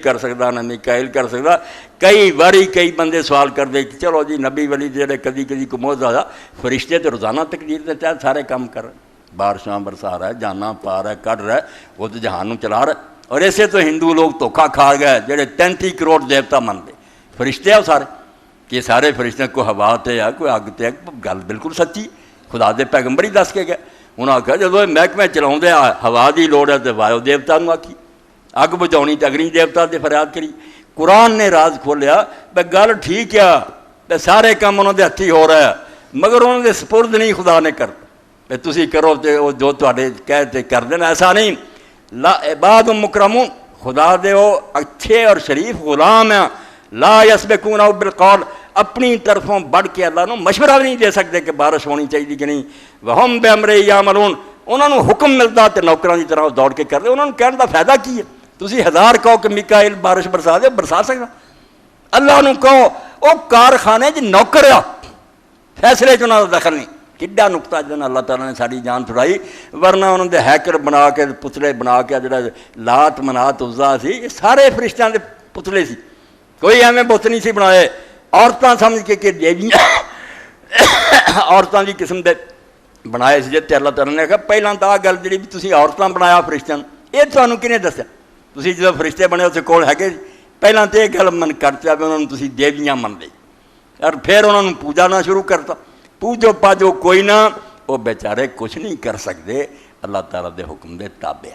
कर सकता ना मिकाइल कर सकता। कई बारी कई बंदे सवाल करते कि चलो जी नबी वली जो कदी कदी को मोहज़ा फरिश्ते तो रोज़ाना तकदीर के तहत सारे काम कर रहे, बारिशां बरसा रहा है, जाना पा रहा है, कढ़ रहा है, वो तो जहान चला रहा है। और ऐसे तो हिंदू लोग धोखा खा गए जोड़े 33 करोड़ देवता मनते फरिश्ते आ सारे कि सारे फरिश्ते कोई हवा ते है कोई अग ते है। गल बिल्कुल सच्ची, खुदा के पैगंबर ही दस के गए। उन्हें आख्या जो महकमे चलाते हवा की लड़ है तो वायु देवता आखी, अग बुझानी तो अग्नि देवता से फरियाद करी। कुरान ने राज खोलिया भाई गल ठीक है, सारे काम उन्होंने हथी हो रहा है, मगर उन्होंने सपुर्द नहीं खुदा ने कर भाई तुम करो तो जो तुहाडे कहते कर देना। ऐसा नहीं, ला इबाद मुकरमून खुदा दे अच्छे और शरीफ गुलाम है। ला यसबिकून बिलकौल, अपनी तरफों बढ़ के अल्लाह को मशवरा भी नहीं दे सकते कि बारिश होनी चाहिए कि नहीं। वहम बेअमरे यामलून, उन्होंने हुक्म मिलता तो नौकरों की तरह दौड़ के करते। उन्होंने कहने का फायदा की है? तुम 1000 कहो कि मिकाइल बारिश बरसा दे, बरसा सकता। अल्लाह को कहो वह कारखाने च नौकर आ, फैसले च उन्होंने दखल नहीं। किड्डा नुकता जिस अल्लाह ताला ने साड़ी जान छुड़ाई, वरना उन्होंने हैकर बना के पुतले बना के जो लात मनात उज़्ज़ा सी ये सारे फरिश्तों के पुतले सी, कोई एवं बुत नहीं सी बनाए। औरतां समझ के देवियां औरतां की किस्म के बनाए से। तो अल्लाह ताला ने कहा पहला तो आ गल जी तुम औरतां बनाया फरिश्तों, ये तुहानूं किहने दस्सिया? तुसीं जो फरिश्ते बने उस कोल है पहला तो यह गल मन करचा भी उन्होंने तुसीं देवियां मनदे, और फिर उन्होंने पूजाना शुरू करता। पूजो पाजो कोई ना, वो बेचारे कुछ नहीं कर सकते, अल्लाह ताला दे हुक्म दे ताबे।